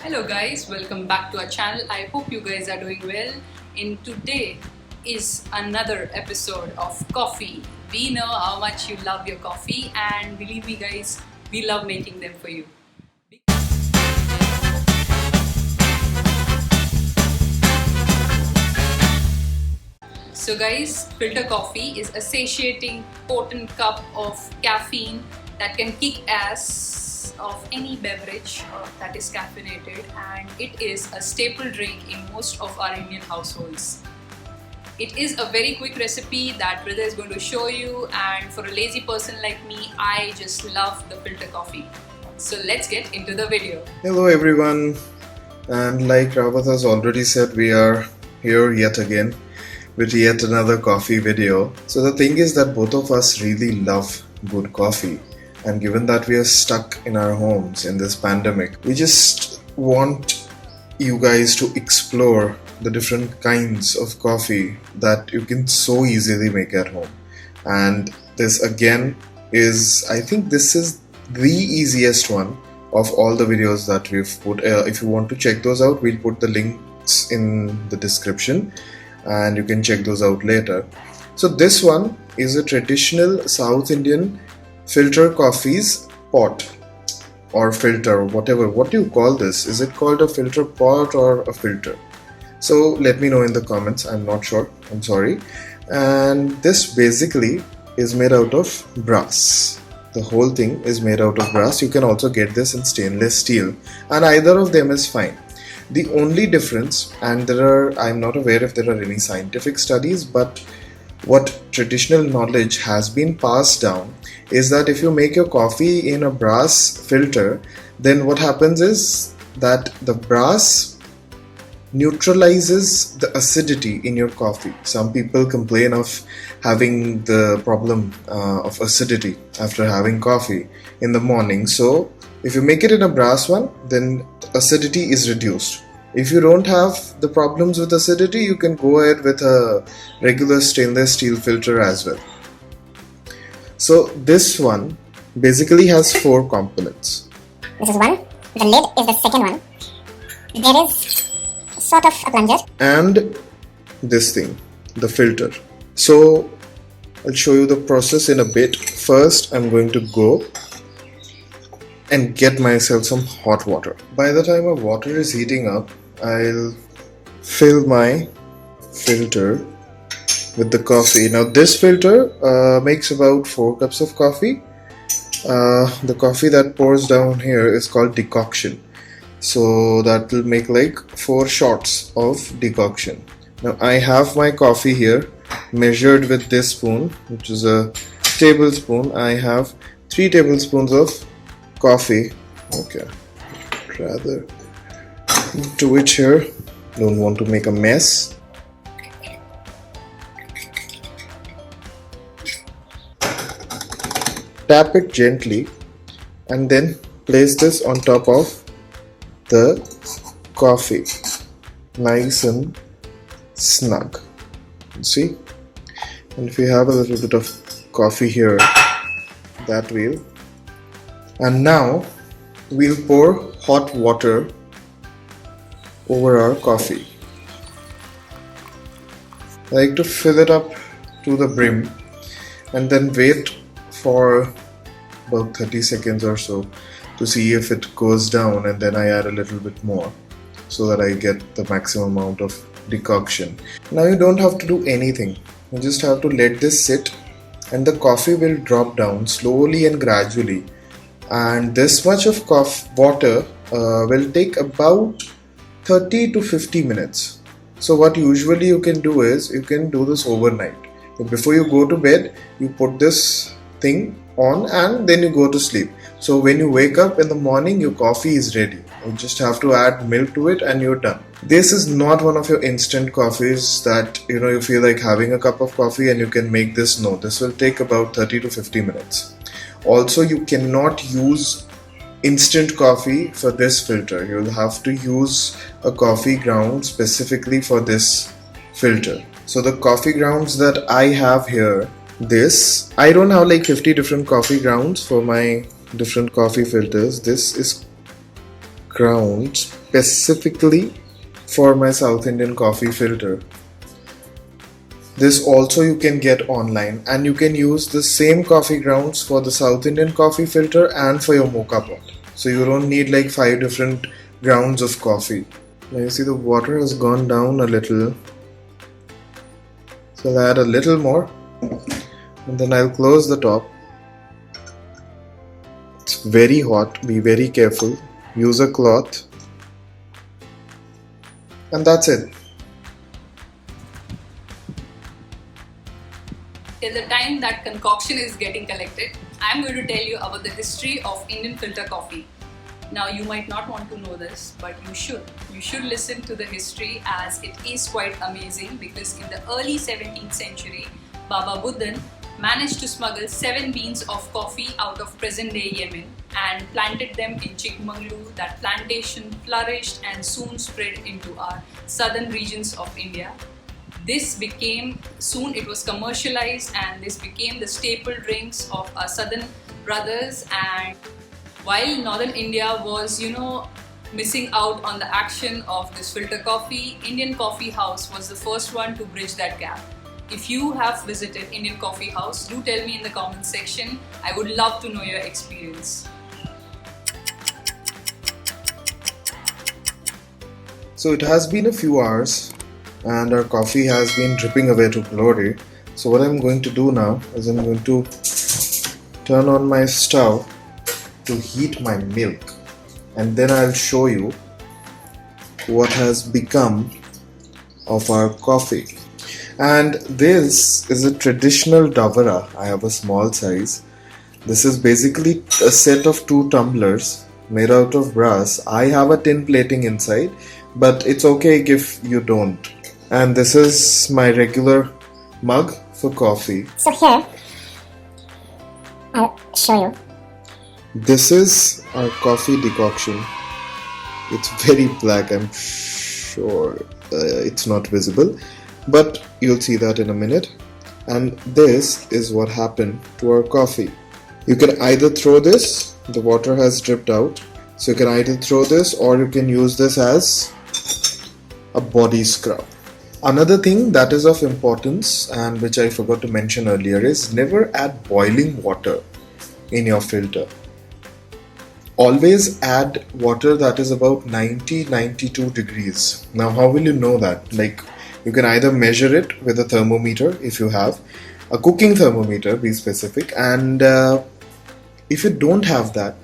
Hello guys, welcome back to our channel. I hope you guys are doing well. And today is another episode of coffee. We know how much you love your coffee, and believe me guys, we love making them for you. So guys, filter coffee is a satiating, potent cup of caffeine that can kick ass of any beverage that is caffeinated, and it is a staple drink in most of our Indian households. It is a very quick recipe that Rida is going to show you, and for a lazy person like me, I just love the filter coffee. So let's get into the video. Hello everyone, and like Rawat has already said, we are here yet again with yet another coffee video. So the thing is that both of us really love good coffee, and given that we are stuck in our homes in this pandemic, we just want you guys to explore the different kinds of coffee that you can so easily make at home. And this again is, I think this is the easiest one of all the videos that we've put. If you want to check those out, we'll put the links in the description and you can check those out later. So this one is a traditional South Indian filter coffee's pot or filter, whatever. What do you call this? Is it called a filter pot or a filter? So let me know in the comments. I'm not sure, I'm sorry. And this basically is made out of brass. The whole thing is made out of brass. You can also get this in stainless steel, and either of them is fine. The only difference, and I'm not aware if there are any scientific studies, but what traditional knowledge has been passed down is that if you make your coffee in a brass filter, then what happens is that the brass neutralizes the acidity in your coffee. Some people complain of having the problem of acidity after having coffee in the morning. So if you make it in a brass one, then acidity is reduced. If you don't have the problems with acidity, you can go ahead with a regular stainless steel filter as well. So this one basically has 4 components. This is one, the lid is the second one, there is sort of a plunger, and this thing, the filter. So I'll show you the process in a bit. First I'm going to go and get myself some hot water. By the time my water is heating up, I'll fill my filter with the coffee. Now this filter makes about 4 cups of coffee. The coffee that pours down here is called decoction. So that will make like 4 shots of decoction. Now I have my coffee here measured with this spoon, which is a tablespoon. I have 3 tablespoons of coffee. Okay, rather to it here, don't want to make a mess. Tap it gently and then place this on top of the coffee, nice and snug. See, and if you have a little bit of coffee here, that will. And now we'll pour hot water over our coffee. I like to fill it up to the brim and then wait for about 30 seconds or so to see if it goes down, and then I add a little bit more so that I get the maximum amount of decoction. Now you don't have to do anything, you just have to let this sit and the coffee will drop down slowly and gradually, and this much of water will take about 30 to 50 minutes. So what usually you can do is you can do this overnight. Before you go to bed, you put this thing on and then you go to sleep. So when you wake up in the morning, your coffee is ready. You just have to add milk to it and you're done. This is not one of your instant coffees that you feel like having a cup of coffee and you can make this. No, this will take about 30 to 50 minutes. Also, you cannot use instant coffee for this filter. You'll have to use a coffee ground specifically for this filter. So the coffee grounds that I have here, I don't have like 50 different coffee grounds for my different coffee filters. This is ground specifically for my South Indian coffee filter. This also you can get online, and you can use the same coffee grounds for the South Indian coffee filter and for your mocha pot. So you don't need like 5 different grounds of coffee. Now you see the water has gone down a little. So I'll add a little more and then I'll close the top. It's very hot, be very careful. Use a cloth. And that's it. Till the time that concoction is getting collected, I'm going to tell you about the history of Indian filter coffee. Now you might not want to know this, but you should. You should listen to the history, as it is quite amazing, because in the early 17th century, Baba Buddhan managed to smuggle 7 beans of coffee out of present-day Yemen and planted them in Chikmagalur. That plantation flourished and soon spread into our southern regions of India. Soon it was commercialized, and this became the staple drinks of our southern brothers. And while northern India was, missing out on the action of this filter coffee, Indian Coffee House was the first one to bridge that gap. If you have visited Indian Coffee House, do tell me in the comment section. I would love to know your experience. So it has been a few hours and our coffee has been dripping away to glory. So what I'm going to do now is I'm going to turn on my stove to heat my milk, and then I'll show you what has become of our coffee. And this is a traditional davara. I have a small size. This is basically a set of 2 tumblers made out of brass. I have a tin plating inside, but it's okay if you don't. And this is my regular mug for coffee. So here, I'll show you. This is our coffee decoction. It's very black, I'm sure it's not visible, but you'll see that in a minute. And this is what happened to our coffee. You can either throw this, the water has dripped out, so you can either throw this or you can use this as a body scrub. Another thing that is of importance, and which I forgot to mention earlier, is never add boiling water in your filter. Always add water that is about 90-92 degrees. Now how will you know that? Like, you can either measure it with a thermometer if you have a cooking thermometer, be specific. And if you don't have that,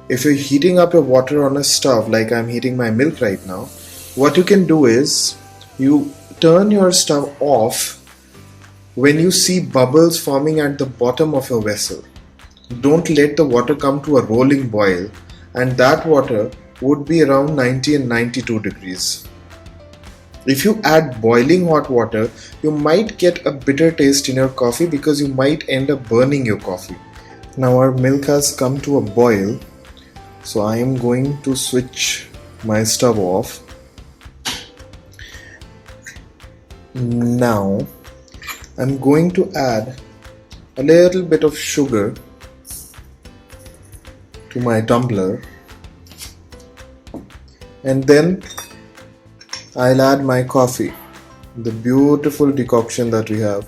if you're heating up your water on a stove like I'm heating my milk right now, what you can do is you turn your stove off when you see bubbles forming at the bottom of your vessel. Don't let the water come to a rolling boil, and that water would be around 90 and 92 degrees. If you add boiling hot water, you might get a bitter taste in your coffee because you might end up burning your coffee. Now our milk has come to a boil, so I am going to switch my stove off. Now I'm going to add a little bit of sugar to my tumbler, and then I'll add my coffee, the beautiful decoction that we have,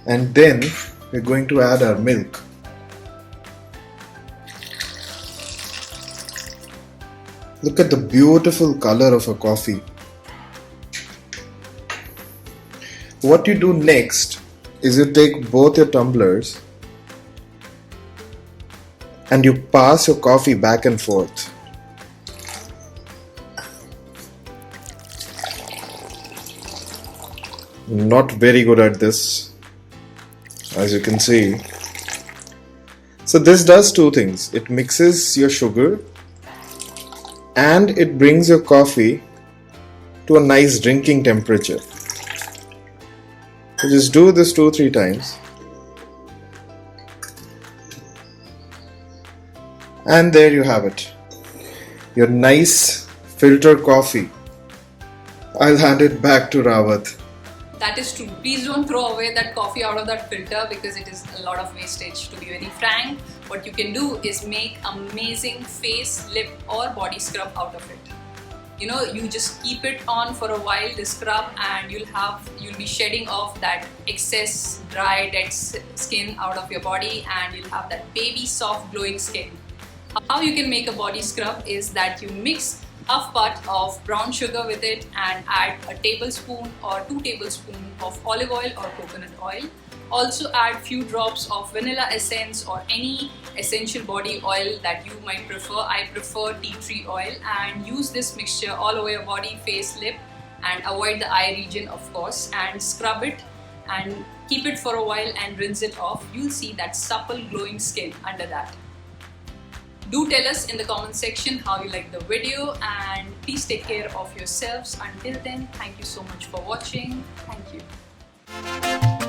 and then we're going to add our milk. Look at the beautiful color of a coffee. What you do next is you take both your tumblers and you pass your coffee back and forth. Not very good at this, as you can see. So this does 2 things. It mixes your sugar and it brings your coffee to a nice drinking temperature. So just do this 2-3 times. And there you have it. Your nice filter coffee. I'll hand it back to Rawat. That is true. Please don't throw away that coffee out of that filter because it is a lot of wastage. To be very frank, what you can do is make amazing face, lip or body scrub out of it. You know, you just keep it on for a while, the scrub, and you'll be shedding off that excess dry, dead skin out of your body, and you'll have that baby soft glowing skin. How you can make a body scrub is that you mix half part of brown sugar with it and add a tablespoon or 2 tablespoons of olive oil or coconut oil. Also add few drops of vanilla essence or any essential body oil that you might prefer. I prefer tea tree oil, and use this mixture all over your body, face, lip, and avoid the eye region of course, and scrub it and keep it for a while and rinse it off. You'll see that supple glowing skin under that. Do tell us in the comment section how you like the video, and please take care of yourselves. Until then, thank you so much for watching. Thank you.